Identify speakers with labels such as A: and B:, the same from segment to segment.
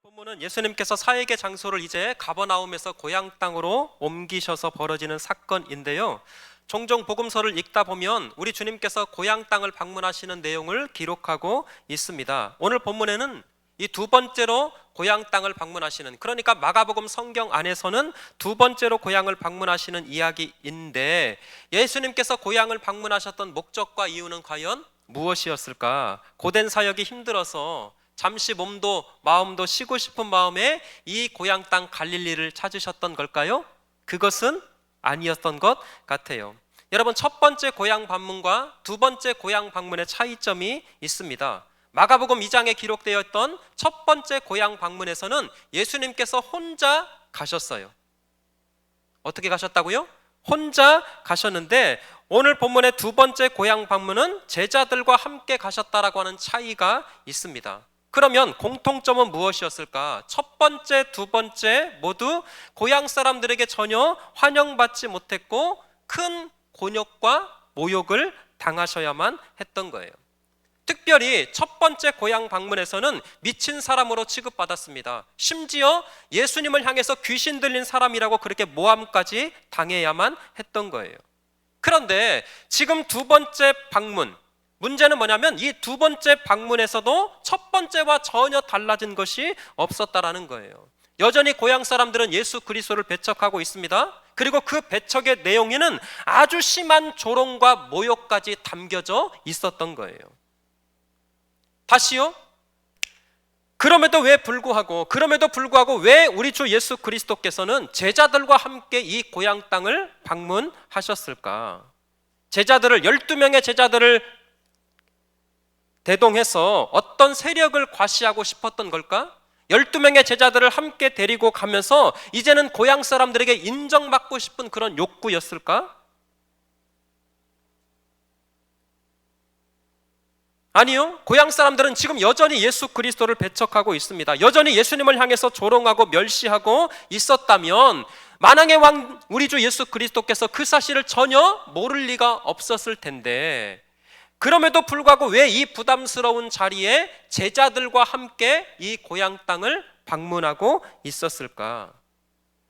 A: 본문은 예수님께서 사역의 장소를 이제 가버나움에서 고향 땅으로 옮기셔서 벌어지는 사건인데요. 종종 복음서를 읽다 보면 우리 주님께서 고향 땅을 방문하시는 내용을 기록하고 있습니다. 오늘 본문에는 이 두 번째로 고향 땅을 방문하시는, 그러니까 마가복음 성경 안에서는 두 번째로 고향을 방문하시는 이야기인데, 예수님께서 고향을 방문하셨던 목적과 이유는 과연 무엇이었을까? 고된 사역이 힘들어서 잠시 몸도 마음도 쉬고 싶은 마음에 이 고향 땅 갈릴리를 찾으셨던 걸까요? 그것은 아니었던 것 같아요. 여러분, 첫 번째 고향 방문과 두 번째 고향 방문의 차이점이 있습니다. 마가복음 2장에 기록되어 있던 첫 번째 고향 방문에서는 예수님께서 혼자 가셨어요. 어떻게 가셨다고요? 혼자 가셨는데, 오늘 본문의 두 번째 고향 방문은 제자들과 함께 가셨다라고 하는 차이가 있습니다. 그러면 공통점은 무엇이었을까? 첫 번째, 두 번째 모두 고향 사람들에게 전혀 환영받지 못했고 큰 곤욕과 모욕을 당하셔야만 했던 거예요. 특별히 첫 번째 고향 방문에서는 미친 사람으로 취급받았습니다. 심지어 예수님을 향해서 귀신 들린 사람이라고 그렇게 모함까지 당해야만 했던 거예요. 그런데 지금 두 번째 방문, 문제는 뭐냐면 이 두 번째 방문에서도 첫 번째와 전혀 달라진 것이 없었다라는 거예요. 여전히 고향 사람들은 예수 그리스도를 배척하고 있습니다. 그리고 그 배척의 내용에는 아주 심한 조롱과 모욕까지 담겨져 있었던 거예요. 다시요? 그럼에도 불구하고 왜 우리 주 예수 그리스도께서는 제자들과 함께 이 고향 땅을 방문하셨을까? 12명의 제자들을 대동해서 어떤 세력을 과시하고 싶었던 걸까? 12명의 제자들을 함께 데리고 가면서 이제는 고향 사람들에게 인정받고 싶은 그런 욕구였을까? 아니요. 고향 사람들은 지금 여전히 예수 그리스도를 배척하고 있습니다. 여전히 예수님을 향해서 조롱하고 멸시하고 있었다면 만왕의 왕 우리 주 예수 그리스도께서 그 사실을 전혀 모를 리가 없었을 텐데, 그럼에도 불구하고 왜 이 부담스러운 자리에 제자들과 함께 이 고향 땅을 방문하고 있었을까?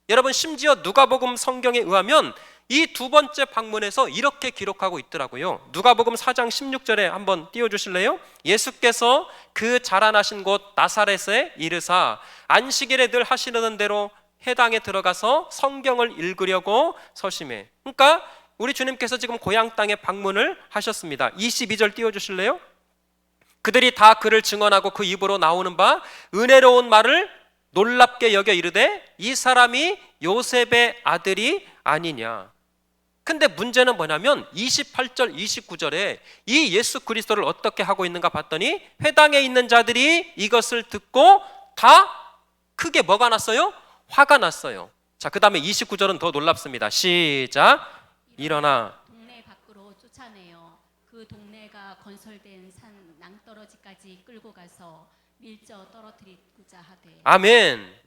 A: 여러분, 심지어 누가복음 성경에 의하면 이 두 번째 방문에서 이렇게 기록하고 있더라고요. 누가복음 4장 16절에 한번 띄워주실래요? 예수께서 그 자라나신 곳 나사렛에 이르사 안식일에 늘 하시는 대로 회당에 들어가서 성경을 읽으려고 서심해. 그러니까 우리 주님께서 지금 고향 땅에 방문을 하셨습니다. 22절 띄워주실래요? 그들이 다 그를 증언하고 그 입으로 나오는 바 은혜로운 말을 놀랍게 여겨 이르되 이 사람이 요셉의 아들이 아니냐. 근데 문제는 뭐냐면 28절 29절에 이 예수 그리스도를 어떻게 하고 있는가 봤더니 회당에 있는 자들이 이것을 듣고 다 크게 뭐가 났어요? 화가 났어요. 자, 그 다음에 29절은 더 놀랍습니다. 시작. 일어나
B: 동네 밖으로 쫓아내어 그 동네가 건설된 산 낭떠러지까지 끌고 가서 밀저 떨어뜨리고자 하되.
A: 아멘.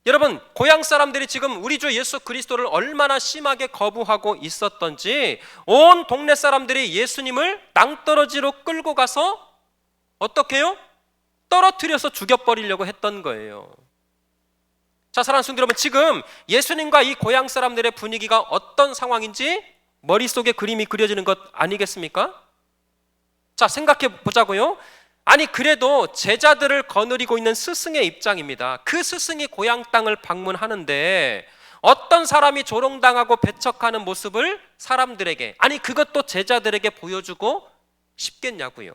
A: 여러분, 고향 사람들이 지금 우리 주 예수 그리스도를 얼마나 심하게 거부하고 있었던지 온 동네 사람들이 예수님을 낭떠러지로 끌고 가서 어떻게 해요? 떨어뜨려서 죽여버리려고 했던 거예요. 자, 사랑하는 성도 여러분, 지금 예수님과 이 고향 사람들의 분위기가 어떤 상황인지 머릿속에 그림이 그려지는 것 아니겠습니까? 자, 생각해 보자고요. 아니, 그래도 제자들을 거느리고 있는 스승의 입장입니다. 그 스승이 고향 땅을 방문하는데 어떤 사람이 조롱당하고 배척하는 모습을 사람들에게, 아니 그것도 제자들에게 보여주고 싶겠냐고요.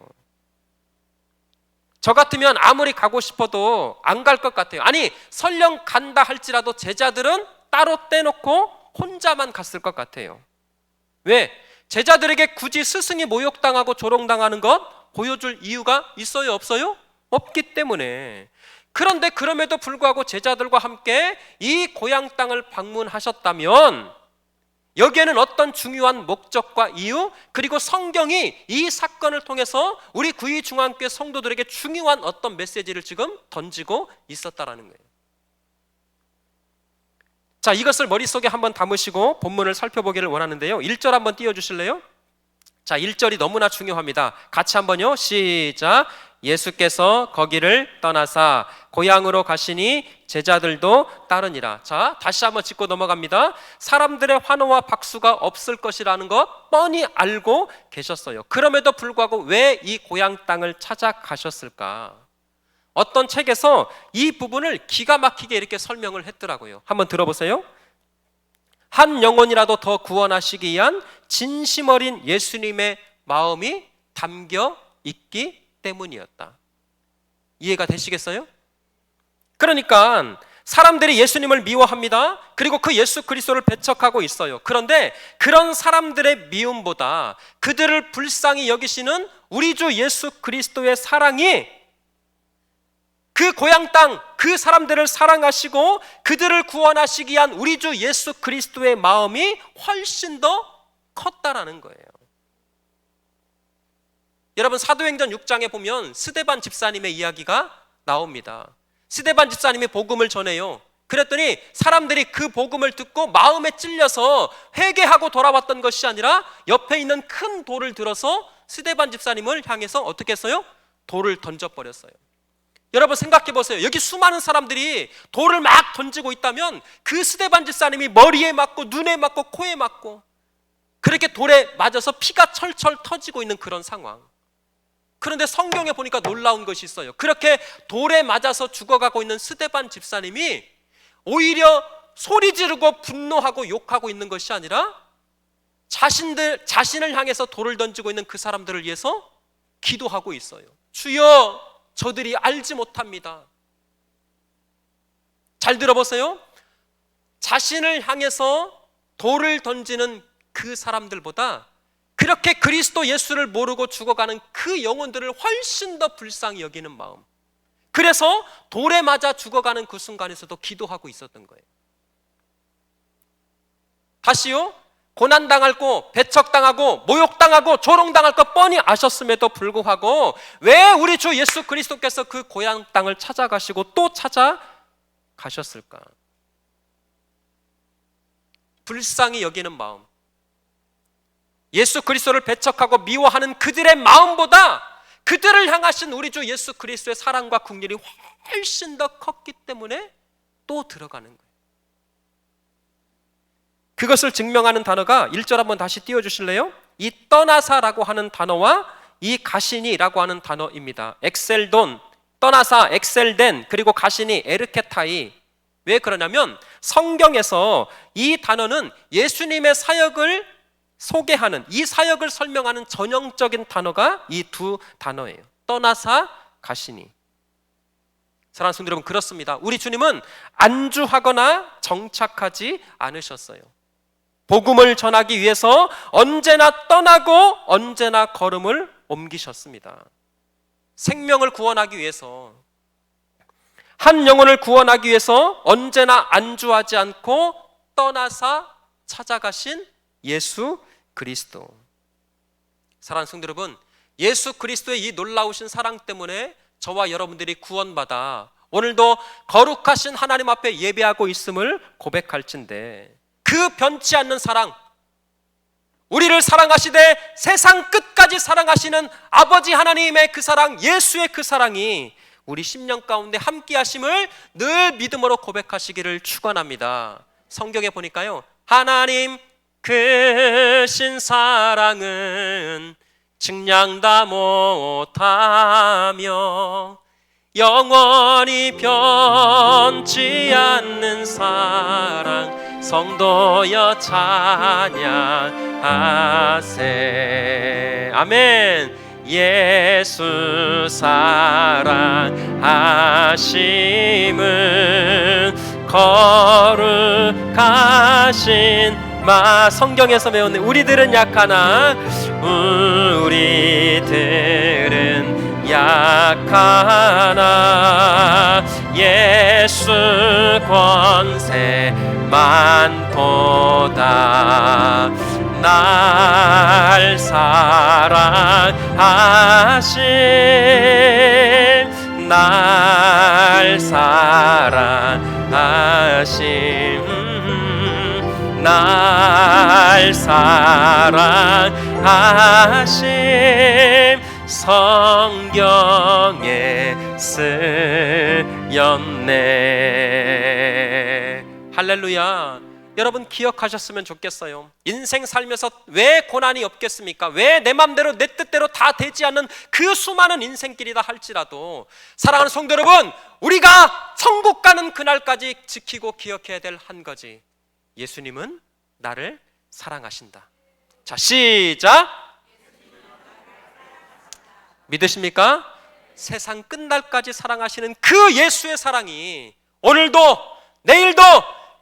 A: 저 같으면 아무리 가고 싶어도 안 갈 것 같아요. 아니, 설령 간다 할지라도 제자들은 따로 떼놓고 혼자만 갔을 것 같아요. 왜? 제자들에게 굳이 스승이 모욕당하고 조롱당하는 것 보여줄 이유가 있어요, 없어요? 없기 때문에. 그런데 그럼에도 불구하고 제자들과 함께 이 고향 땅을 방문하셨다면 여기에는 어떤 중요한 목적과 이유, 그리고 성경이 이 사건을 통해서 우리 구의중앙교회 성도들에게 중요한 어떤 메시지를 지금 던지고 있었다라는 거예요. 자, 이것을 머릿속에 한번 담으시고 본문을 살펴보기를 원하는데요. 1절 한번 띄워주실래요? 자, 1절이 너무나 중요합니다. 같이 한번요. 시작. 예수께서 거기를 떠나사 고향으로 가시니 제자들도 따르니라. 자, 다시 한번 짚고 넘어갑니다. 사람들의 환호와 박수가 없을 것이라는 것 뻔히 알고 계셨어요. 그럼에도 불구하고 왜 이 고향 땅을 찾아가셨을까? 어떤 책에서 이 부분을 기가 막히게 이렇게 설명을 했더라고요. 한번 들어보세요. 한 영혼이라도 더 구원하시기 위한 진심 어린 예수님의 마음이 담겨 있기 때문이었다. 이해가 되시겠어요? 그러니까 사람들이 예수님을 미워합니다. 그리고 그 예수 그리스도를 배척하고 있어요. 그런데 그런 사람들의 미움보다 그들을 불쌍히 여기시는 우리 주 예수 그리스도의 사랑이 그 고향 땅, 그 사람들을 사랑하시고 그들을 구원하시기 위한 우리 주 예수 그리스도의 마음이 훨씬 더 컸다라는 거예요. 여러분, 사도행전 6장에 보면 스데반 집사님의 이야기가 나옵니다. 스데반 집사님이 복음을 전해요. 그랬더니 사람들이 그 복음을 듣고 마음에 찔려서 회개하고 돌아왔던 것이 아니라 옆에 있는 큰 돌을 들어서 스데반 집사님을 향해서 어떻게 했어요? 돌을 던져버렸어요. 여러분 생각해 보세요. 여기 수많은 사람들이 돌을 막 던지고 있다면 그 스데반 집사님이 머리에 맞고 눈에 맞고 코에 맞고 그렇게 돌에 맞아서 피가 철철 터지고 있는 그런 상황. 그런데 성경에 보니까 놀라운 것이 있어요. 그렇게 돌에 맞아서 죽어가고 있는 스데반 집사님이 오히려 소리 지르고 분노하고 욕하고 있는 것이 아니라 자신을 향해서 돌을 던지고 있는 그 사람들을 위해서 기도하고 있어요. 주여, 저들이 알지 못합니다. 잘 들어보세요. 자신을 향해서 돌을 던지는 그 사람들보다 그렇게 그리스도 예수를 모르고 죽어가는 그 영혼들을 훨씬 더 불쌍히 여기는 마음. 그래서 돌에 맞아 죽어가는 그 순간에서도 기도하고 있었던 거예요. 다시요. 고난당할 거, 배척당하고 모욕당하고 조롱당할 거 뻔히 아셨음에도 불구하고 왜 우리 주 예수 그리스도께서 그 고향 땅을 찾아가시고 또 찾아가셨을까? 불쌍히 여기는 마음. 예수 그리스도를 배척하고 미워하는 그들의 마음보다 그들을 향하신 우리 주 예수 그리스도의 사랑과 긍휼이 훨씬 더 컸기 때문에 또 들어가는 거예요. 그것을 증명하는 단어가 1절 한번 다시 띄워주실래요? 이 떠나사라고 하는 단어와 이 가시니라고 하는 단어입니다. 엑셀돈, 떠나사, 엑셀덴, 그리고 가시니, 에르케타이. 왜 그러냐면 성경에서 이 단어는 예수님의 사역을 소개하는, 이 사역을 설명하는 전형적인 단어가 이 두 단어예요. 떠나사, 가시니. 사랑하는 성도 여러분, 그렇습니다. 우리 주님은 안주하거나 정착하지 않으셨어요. 복음을 전하기 위해서 언제나 떠나고 언제나 걸음을 옮기셨습니다. 생명을 구원하기 위해서, 한 영혼을 구원하기 위해서 언제나 안주하지 않고 떠나사 찾아가신 예수 그리스도. 사랑하는 성도 여러분, 예수 그리스도의 이 놀라우신 사랑 때문에 저와 여러분들이 구원받아 오늘도 거룩하신 하나님 앞에 예배하고 있음을 고백할진데, 그 변치 않는 사랑, 우리를 사랑하시되 세상 끝까지 사랑하시는 아버지 하나님의 그 사랑, 예수의 그 사랑이 우리 심령 가운데 함께 하심을 늘 믿음으로 고백하시기를 축원합니다. 성경에 보니까요, 하나님 크신 사랑은 측량 다 못하며 영원히 변치 않는 사랑 성도여 찬양하세. 아멘. 예수 사랑하심은 거룩하신 성경에서 배우는 우리들은 약하나 우리들은 약하나 예수 권세 많도다. 날 사랑하심, 날 사랑하심, 날 사랑하심, 성경에 쓰였네. 할렐루야. 여러분 기억하셨으면 좋겠어요. 인생 살면서 왜 고난이 없겠습니까? 왜 내 맘대로 내 뜻대로 다 되지 않는 그 수많은 인생길이다 할지라도 사랑하는 성도 여러분, 우리가 천국 가는 그날까지 지키고 기억해야 될 한 가지, 예수님은 나를 사랑하신다. 자, 시작. 믿으십니까? 세상 끝날까지 사랑하시는 그 예수의 사랑이 오늘도 내일도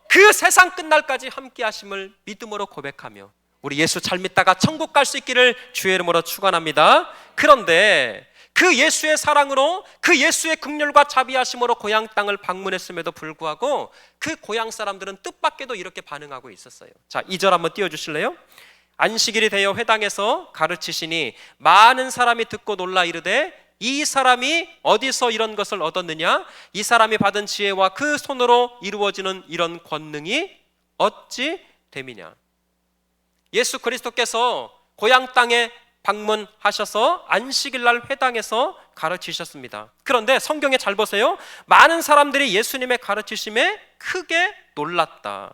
A: 그 세상 끝날까지 함께 하심을 믿음으로 고백하며 우리 예수 잘 믿다가 천국 갈 수 있기를 주의 이름으로 축원합니다. 그런데 그 예수의 사랑으로, 그 예수의 긍휼과 자비하심으로 고향 땅을 방문했음에도 불구하고 그 고향 사람들은 뜻밖에도 이렇게 반응하고 있었어요. 자, 2절 한번 띄워주실래요? 안식일이 되어 회당에서 가르치시니 많은 사람이 듣고 놀라 이르되 이 사람이 어디서 이런 것을 얻었느냐? 이 사람이 받은 지혜와 그 손으로 이루어지는 이런 권능이 어찌 됨이냐? 예수 그리스도께서 고향 땅에 방문하셔서 안식일날 회당에서 가르치셨습니다. 그런데 성경에 잘 보세요. 많은 사람들이 예수님의 가르치심에 크게 놀랐다.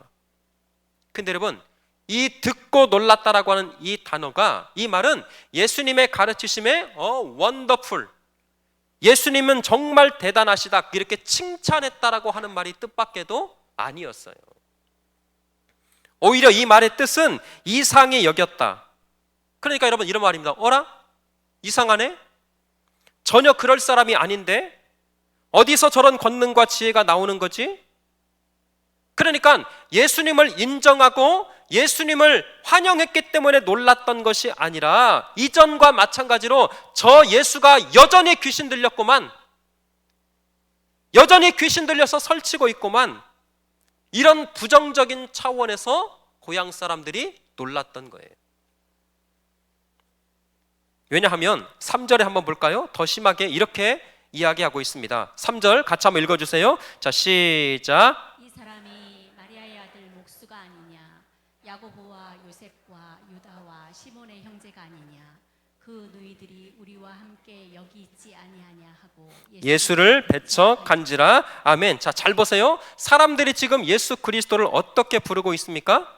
A: 근데 여러분, 이 듣고 놀랐다라고 하는 이 단어가, 이 말은 예수님의 가르치심에 원더풀, 예수님은 정말 대단하시다 이렇게 칭찬했다라고 하는 말이 뜻밖에도 아니었어요. 오히려 이 말의 뜻은 이상히 여겼다. 그러니까 여러분 이런 말입니다. 어라? 이상하네? 전혀 그럴 사람이 아닌데 어디서 저런 권능과 지혜가 나오는 거지? 그러니까 예수님을 인정하고 예수님을 환영했기 때문에 놀랐던 것이 아니라 이전과 마찬가지로 저 예수가 여전히 귀신 들렸구만, 여전히 귀신 들려서 설치고 있구만, 이런 부정적인 차원에서 고향 사람들이 놀랐던 거예요. 왜냐하면 3절에 한번 볼까요? 더 심하게 이렇게 이야기하고 있습니다. 3절 같이 한번 읽어주세요. 자, 시작.
B: 야고보와 요셉과 유다와 시몬의 형제가 아니냐? 그 너희들이 우리와 함께 여기 있지 아니하냐 하고
A: 예수를 배척한지라. 아멘. 자, 잘 보세요. 사람들이 지금 예수 그리스도를 어떻게 부르고 있습니까?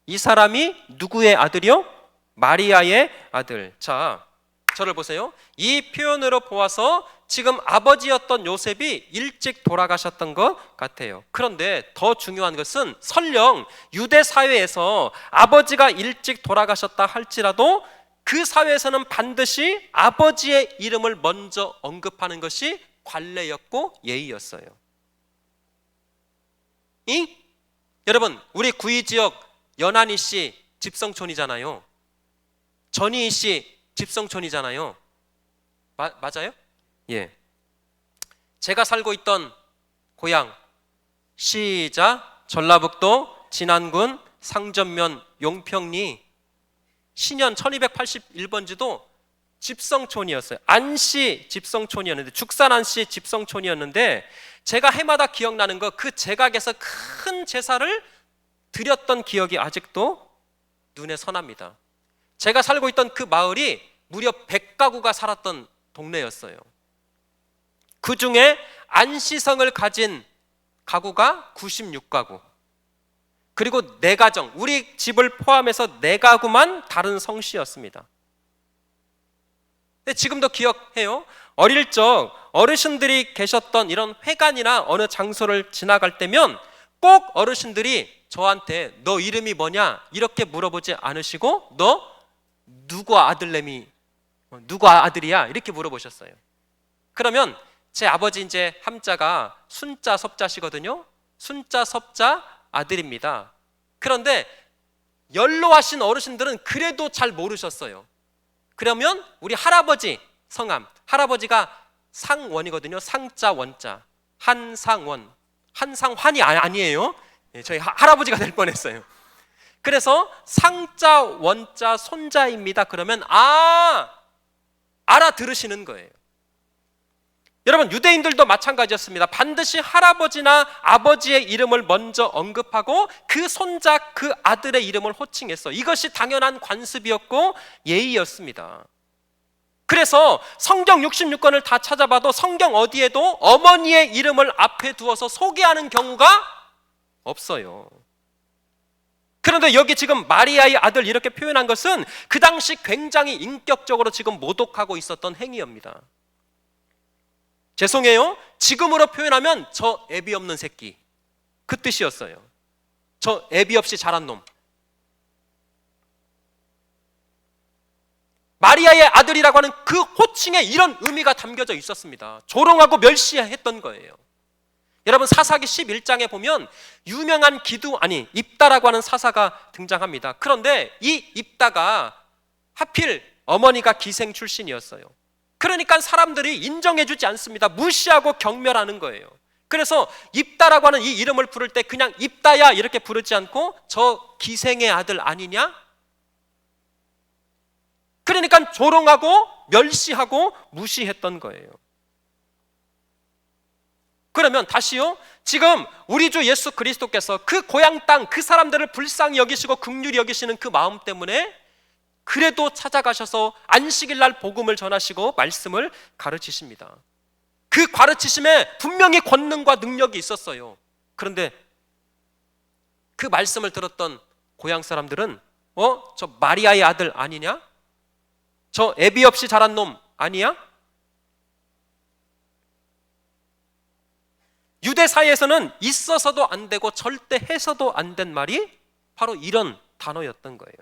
A: 이 사람이 누구의 아들이요? 마리아의 아들. 자, 저를 보세요. 이 표현으로 보아서 지금 아버지였던 요셉이 일찍 돌아가셨던 것 같아요. 그런데 더 중요한 것은 설령 유대 사회에서 아버지가 일찍 돌아가셨다 할지라도 그 사회에서는 반드시 아버지의 이름을 먼저 언급하는 것이 관례였고 예의였어요. 여러분, 우리 구의지역 연한이 씨 집성촌이잖아요. 전희희 씨 집성촌이잖아요. 맞아요? 예. 제가 살고 있던 고향, 시작, 전라북도 진안군 상전면 용평리 신현 1281번지도 집성촌이었어요. 안씨 집성촌이었는데, 죽산 안씨 집성촌이었는데, 제가 해마다 기억나는 거, 그 제각에서 큰 제사를 드렸던 기억이 아직도 눈에 선합니다. 제가 살고 있던 그 마을이 무려 100가구가 살았던 동네였어요. 그 중에 안시성을 가진 가구가 96가구, 그리고 4가정, 우리 집을 포함해서 4가구만 다른 성씨였습니다. 근데 지금도 기억해요. 어릴 적 어르신들이 계셨던 이런 회관이나 어느 장소를 지나갈 때면 꼭 어르신들이 저한테 너 이름이 뭐냐 이렇게 물어보지 않으시고 너 누구 아들내미, 누구 아들이야 이렇게 물어보셨어요. 그러면 제 아버지 이제 함자가 순자 섭자시거든요. 순자 섭자 아들입니다. 그런데 연로하신 어르신들은 그래도 잘 모르셨어요. 그러면 우리 할아버지 성함, 할아버지가 상원이거든요. 상자 원자, 한상원. 한상환이 아니에요. 저희 할아버지가 될 뻔했어요. 그래서 상자 원자 손자입니다. 그러면 알아들으시는 거예요. 여러분, 유대인들도 마찬가지였습니다. 반드시 할아버지나 아버지의 이름을 먼저 언급하고 그 손자, 그 아들의 이름을 호칭했어. 이것이 당연한 관습이었고 예의였습니다. 그래서 성경 66권을 다 찾아봐도 성경 어디에도 어머니의 이름을 앞에 두어서 소개하는 경우가 없어요. 그런데 여기 지금 마리아의 아들 이렇게 표현한 것은 그 당시 굉장히 인격적으로 지금 모독하고 있었던 행위입니다. 죄송해요. 지금으로 표현하면 저 애비 없는 새끼, 그 뜻이었어요. 저 애비 없이 자란 놈. 마리아의 아들이라고 하는 그 호칭에 이런 의미가 담겨져 있었습니다. 조롱하고 멸시했던 거예요. 여러분 사사기 11장에 보면 유명한 입다라고 하는 사사가 등장합니다. 그런데 이 입다가 하필 어머니가 기생 출신이었어요. 그러니까 사람들이 인정해주지 않습니다. 무시하고 경멸하는 거예요. 그래서 입다라고 하는 이 이름을 부를 때 그냥 입다야 이렇게 부르지 않고 저 기생의 아들 아니냐? 그러니까 조롱하고 멸시하고 무시했던 거예요. 그러면 다시요, 지금 우리 주 예수 그리스도께서 그 고향 땅 그 사람들을 불쌍히 여기시고 긍휼히 여기시는 그 마음 때문에 그래도 찾아가셔서 안식일 날 복음을 전하시고 말씀을 가르치십니다. 그 가르치심에 분명히 권능과 능력이 있었어요. 그런데 그 말씀을 들었던 고향 사람들은 저 마리아의 아들 아니냐? 저 애비 없이 자란 놈 아니야? 유대 사이에서는 있어서도 안 되고 절대 해서도 안 된 말이 바로 이런 단어였던 거예요.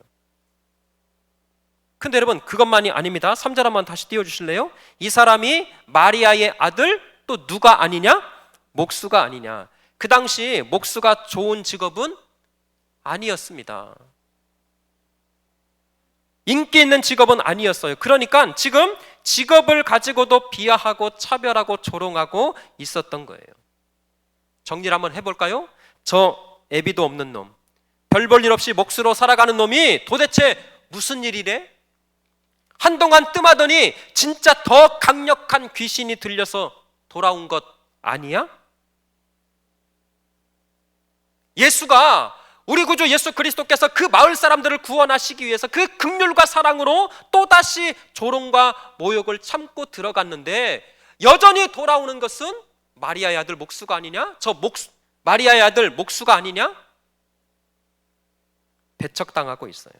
A: 근데 여러분 그것만이 아닙니다. 3절 한번 다시 띄워주실래요? 이 사람이 마리아의 아들 또 누가 아니냐? 목수가 아니냐. 그 당시 목수가 좋은 직업은 아니었습니다. 인기 있는 직업은 아니었어요. 그러니까 지금 직업을 가지고도 비하하고 차별하고 조롱하고 있었던 거예요. 정리를 한번 해볼까요? 저 애비도 없는 놈, 별 볼 일 없이 목수로 살아가는 놈이 도대체 무슨 일이래? 한동안 뜸하더니 진짜 더 강력한 귀신이 들려서 돌아온 것 아니야? 예수가 우리 구주 예수 그리스도께서 그 마을 사람들을 구원하시기 위해서 그 긍휼과 사랑으로 또다시 조롱과 모욕을 참고 들어갔는데 여전히 돌아오는 것은 마리아의 아들 목수가 아니냐? 마리아의 아들 목수가 아니냐? 배척당하고 있어요.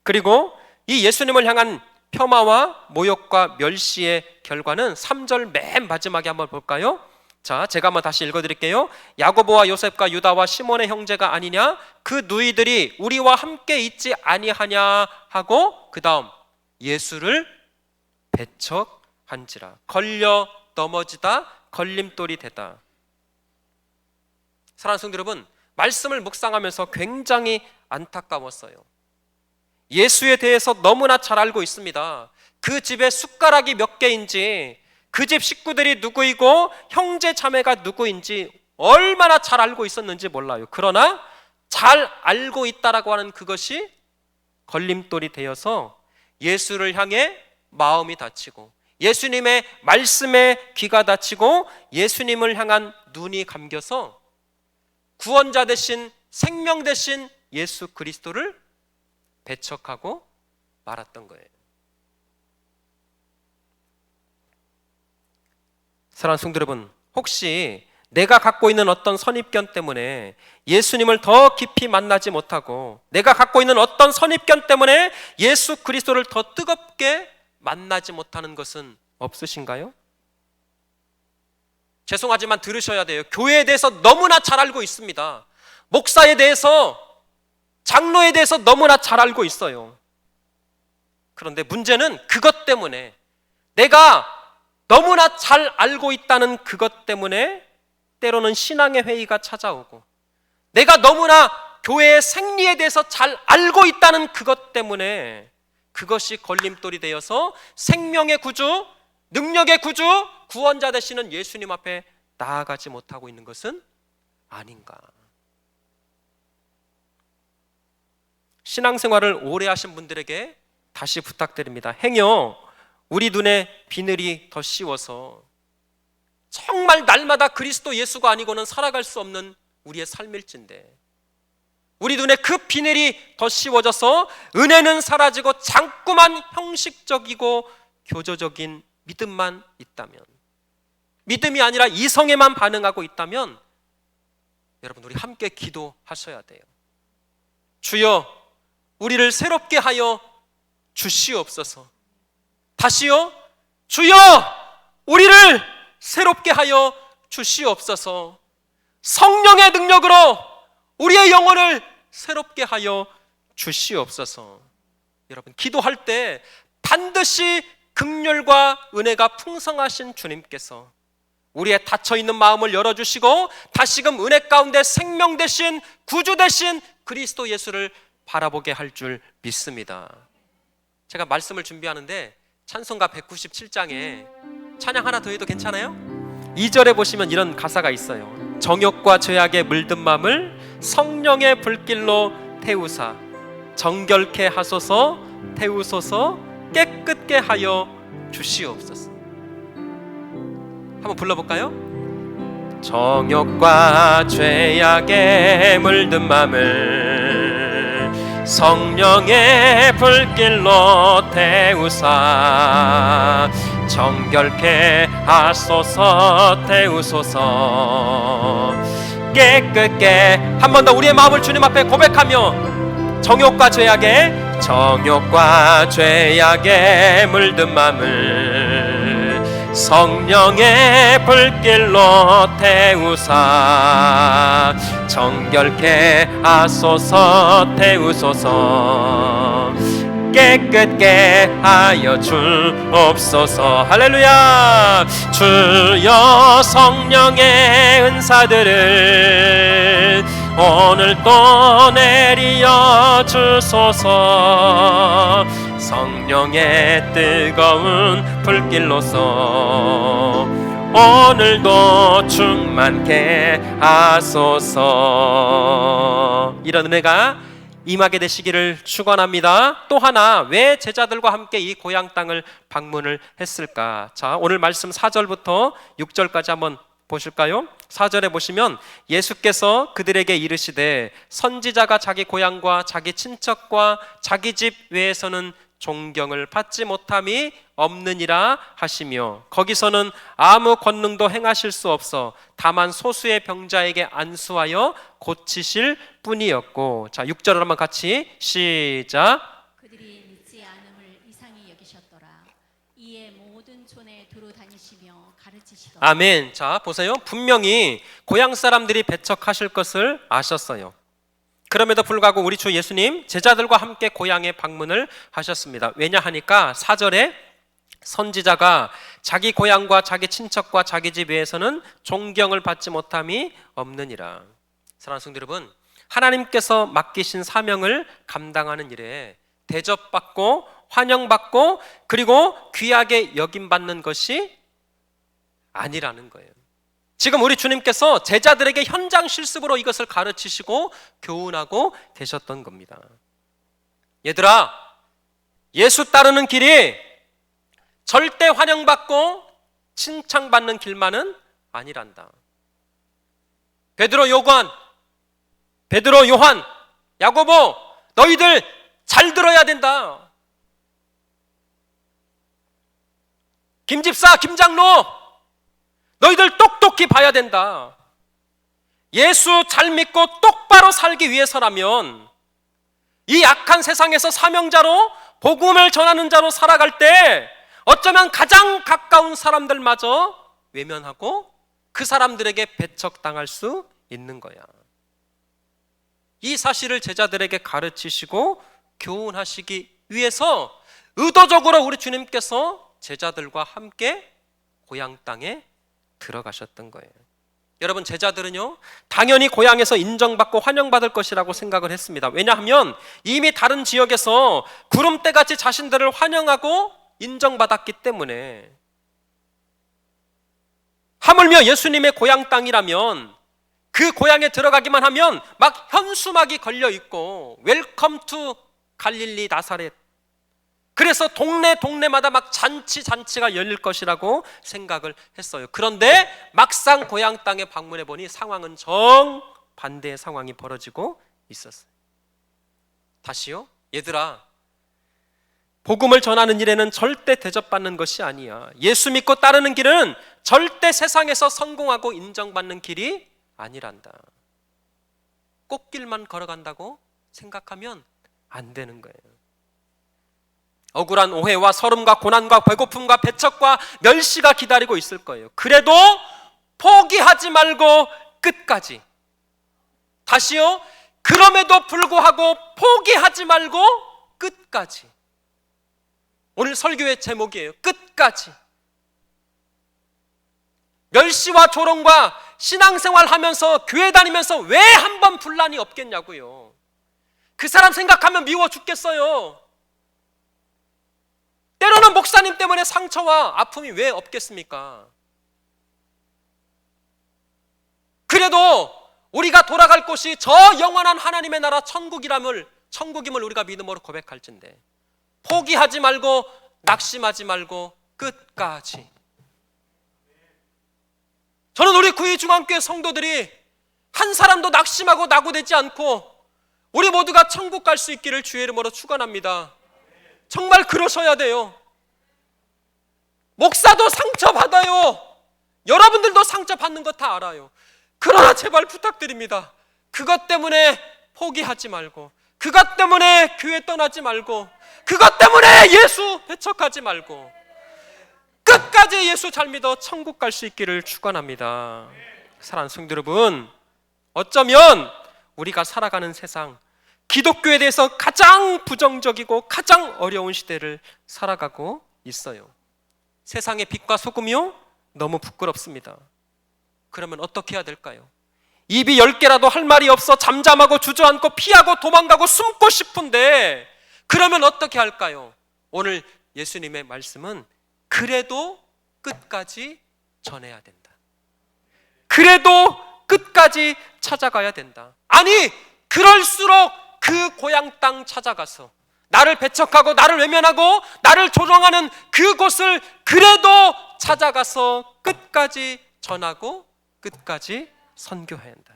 A: 그리고 이 예수님을 향한 폄하와 모욕과 멸시의 결과는 3절 맨 마지막에 한번 볼까요? 자, 제가 한번 다시 읽어드릴게요. 야고보와 요셉과 유다와 시몬의 형제가 아니냐? 그 누이들이 우리와 함께 있지 아니하냐 하고 그 다음 예수를 배척한지라. 걸려 넘어지다 걸림돌이 되다. 사랑하는 성도 여러분, 말씀을 묵상하면서 굉장히 안타까웠어요. 예수에 대해서 너무나 잘 알고 있습니다. 그 집에 숟가락이 몇 개인지, 그 집 식구들이 누구이고 형제 자매가 누구인지 얼마나 잘 알고 있었는지 몰라요. 그러나 잘 알고 있다라고 하는 그것이 걸림돌이 되어서 예수를 향해 마음이 다치고 예수님의 말씀에 귀가 다치고 예수님을 향한 눈이 감겨서 구원자 대신 생명 대신 예수 그리스도를 배척하고 말았던 거예요. 사랑하는 성도 여러분, 혹시 내가 갖고 있는 어떤 선입견 때문에 예수님을 더 깊이 만나지 못하고 내가 갖고 있는 어떤 선입견 때문에 예수 그리스도를 더 뜨겁게 만나지 못하는 것은 없으신가요? 죄송하지만 들으셔야 돼요. 교회에 대해서 너무나 잘 알고 있습니다. 목사에 대해서, 장로에 대해서 너무나 잘 알고 있어요. 그런데 문제는 그것 때문에, 내가 너무나 잘 알고 있다는 그것 때문에 때로는 신앙의 회의가 찾아오고, 내가 너무나 교회의 생리에 대해서 잘 알고 있다는 그것 때문에 그것이 걸림돌이 되어서 생명의 구주, 능력의 구주, 구원자 되시는 예수님 앞에 나아가지 못하고 있는 것은 아닌가. 신앙생활을 오래 하신 분들에게 다시 부탁드립니다. 행여 우리 눈에 비늘이 더 씌워서 정말 날마다 그리스도 예수가 아니고는 살아갈 수 없는 우리의 삶일진데 우리 눈에 그 비늘이 더 씌워져서 은혜는 사라지고 자꾸만 형식적이고 교조적인 믿음만 있다면, 믿음이 아니라 이성에만 반응하고 있다면, 여러분 우리 함께 기도하셔야 돼요. 주여, 우리를 새롭게 하여 주시옵소서. 다시요, 주여, 우리를 새롭게 하여 주시옵소서. 성령의 능력으로 우리의 영혼을 새롭게 하여 주시옵소서. 여러분 기도할 때 반드시 긍휼과 은혜가 풍성하신 주님께서 우리의 닫혀있는 마음을 열어주시고 다시금 은혜 가운데 생명 되신 구주 되신 그리스도 예수를 바라보게 할 줄 믿습니다. 제가 말씀을 준비하는데 찬송가 197장에 찬양 하나 더 해도 괜찮아요? 2절에 보시면 이런 가사가 있어요. 정욕과 죄악에 물든 맘을 성령의 불길로 태우사 정결케 하소서, 태우소서, 깨끗게 하여 주시옵소서. 한번 불러볼까요? 정욕과 죄악에 물든 맘을 성령의 불길로 태우사 정결케 하소서, 태우소서, 깨끗게. 한 번 더 우리의 마음을 주님 앞에 고백하며 정욕과 죄악에 물든 맘을 성령의 불길로 태우사 정결케 하소서, 태우소서, 깨끗게 하여 주옵소서. 할렐루야. 주여 성령의 은사들을 오늘 또 내리어 주소서. 성령의 뜨거운 불길로서 오늘도 충만케 하소서. 이런 은혜가 임하게 되시기를 축원합니다. 또 하나, 왜 제자들과 함께 이 고향 땅을 방문을 했을까? 자, 오늘 말씀 4절부터 6절까지 한번 보실까요? 4절에 보시면 예수께서 그들에게 이르시되 선지자가 자기 고향과 자기 친척과 자기 집 외에서는 존경을 받지 못함이 없느니라 하시며 거기서는 아무 권능도 행하실 수 없어 다만 소수의 병자에게 안수하여 고치실 뿐이었고. 자, 6절을 한번 같이 시작.
B: 그들이 믿지 않음을 이상히 여기셨더라. 이에 모든 촌에 두루 다니시며 가르치시더라.
A: 아멘. 자, 보세요. 분명히 고향 사람들이 배척하실 것을 아셨어요. 그럼에도 불구하고 우리 주 예수님 제자들과 함께 고향에 방문을 하셨습니다. 왜냐 하니까 4절에 선지자가 자기 고향과 자기 친척과 자기 집 외에서는 존경을 받지 못함이 없느니라. 사랑하는 성도 여러분, 하나님께서 맡기신 사명을 감당하는 일에 대접받고 환영받고 그리고 귀하게 여김받는 것이 아니라는 거예요. 지금 우리 주님께서 제자들에게 현장 실습으로 이것을 가르치시고 교훈하고 계셨던 겁니다. 얘들아, 예수 따르는 길이 절대 환영받고 칭찬받는 길만은 아니란다. 베드로, 요한, 야고보, 너희들 잘 들어야 된다. 김집사, 김장로, 너희들 똑똑히 봐야 된다. 예수 잘 믿고 똑바로 살기 위해서라면 이 악한 세상에서 사명자로 복음을 전하는 자로 살아갈 때 어쩌면 가장 가까운 사람들마저 외면하고 그 사람들에게 배척당할 수 있는 거야. 이 사실을 제자들에게 가르치시고 교훈하시기 위해서 의도적으로 우리 주님께서 제자들과 함께 고향 땅에 들어가셨던 거예요. 여러분, 제자들은요 당연히 고향에서 인정받고 환영받을 것이라고 생각을 했습니다. 왜냐하면 이미 다른 지역에서 구름대같이 자신들을 환영하고 인정받았기 때문에. 하물며 예수님의 고향 땅이라면 그 고향에 들어가기만 하면 막 현수막이 걸려있고 웰컴 투 갈릴리 나사렛, 그래서 동네마다 막 잔치가 열릴 것이라고 생각을 했어요. 그런데 막상 고향 땅에 방문해 보니 상황은 정반대의 상황이 벌어지고 있었어요. 다시요? 얘들아, 복음을 전하는 일에는 절대 대접받는 것이 아니야. 예수 믿고 따르는 길은 절대 세상에서 성공하고 인정받는 길이 아니란다. 꽃길만 걸어간다고 생각하면 안 되는 거예요. 억울한 오해와 서름과 고난과 배고픔과 배척과 멸시가 기다리고 있을 거예요. 그래도 포기하지 말고 끝까지. 다시요. 그럼에도 불구하고 포기하지 말고 끝까지. 오늘 설교의 제목이에요. 끝까지. 멸시와 조롱과 신앙생활 하면서 교회 다니면서 왜 한 번 분란이 없겠냐고요. 그 사람 생각하면 미워 죽겠어요. 때로는 목사님 때문에 상처와 아픔이 왜 없겠습니까? 그래도 우리가 돌아갈 곳이 저 영원한 하나님의 나라 천국임을 우리가 믿음으로 고백할진대 포기하지 말고 낙심하지 말고 끝까지. 저는 우리 구의중앙교회 성도들이 한 사람도 낙심하고 낙오되지 않고 우리 모두가 천국 갈 수 있기를 주의 이름으로 축원합니다. 정말 그러셔야 돼요. 목사도 상처받아요. 여러분들도 상처받는 거 다 알아요. 그러나 제발 부탁드립니다. 그것 때문에 포기하지 말고, 그것 때문에 교회 떠나지 말고, 그것 때문에 예수 배척하지 말고 끝까지 예수 잘 믿어 천국 갈 수 있기를 축원합니다. 사랑하는 성도 여러분, 어쩌면 우리가 살아가는 세상, 기독교에 대해서 가장 부정적이고 가장 어려운 시대를 살아가고 있어요. 세상의 빛과 소금이요? 너무 부끄럽습니다. 그러면 어떻게 해야 될까요? 입이 10개라도 할 말이 없어 잠잠하고 주저앉고 피하고 도망가고 숨고 싶은데 그러면 어떻게 할까요? 오늘 예수님의 말씀은 그래도 끝까지 전해야 된다. 그래도 끝까지 찾아가야 된다. 아니, 그럴수록 그 고향 땅 찾아가서 나를 배척하고 나를 외면하고 나를 조롱하는 그곳을 그래도 찾아가서 끝까지 전하고 끝까지 선교해야 한다.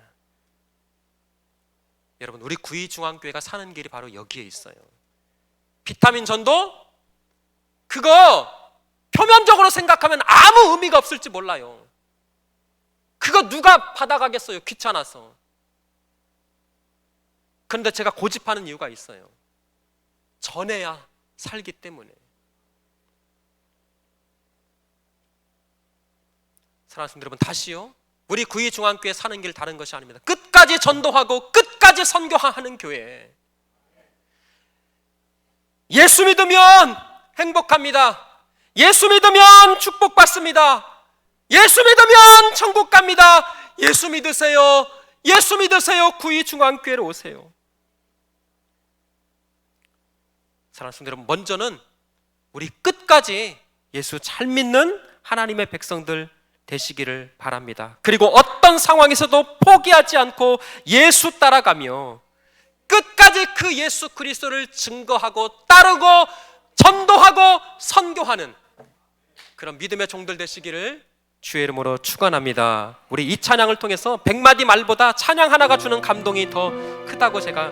A: 여러분, 우리 구의중앙교회가 사는 길이 바로 여기에 있어요. 비타민 전도? 그거 표면적으로 생각하면 아무 의미가 없을지 몰라요. 그거 누가 받아가겠어요? 귀찮아서. 그런데 제가 고집하는 이유가 있어요. 전해야 살기 때문에. 사랑하는 성도 여러분, 다시요. 우리 구의중앙교회 사는 길 다른 것이 아닙니다. 끝까지 전도하고 끝까지 선교하는 교회. 예수 믿으면 행복합니다. 예수 믿으면 축복받습니다. 예수 믿으면 천국 갑니다. 예수 믿으세요. 예수 믿으세요. 구의중앙교회로 오세요. 사랑하는 성도 여러분, 먼저는 우리 끝까지 예수 잘 믿는 하나님의 백성들 되시기를 바랍니다. 그리고 어떤 상황에서도 포기하지 않고 예수 따라가며 끝까지 그 예수 그리스도를 증거하고 따르고 전도하고 선교하는 그런 믿음의 종들 되시기를 주의 이름으로 축원합니다. 우리 이 찬양을 통해서 100마디 말보다 찬양 하나가 주는 감동이 더 크다고 제가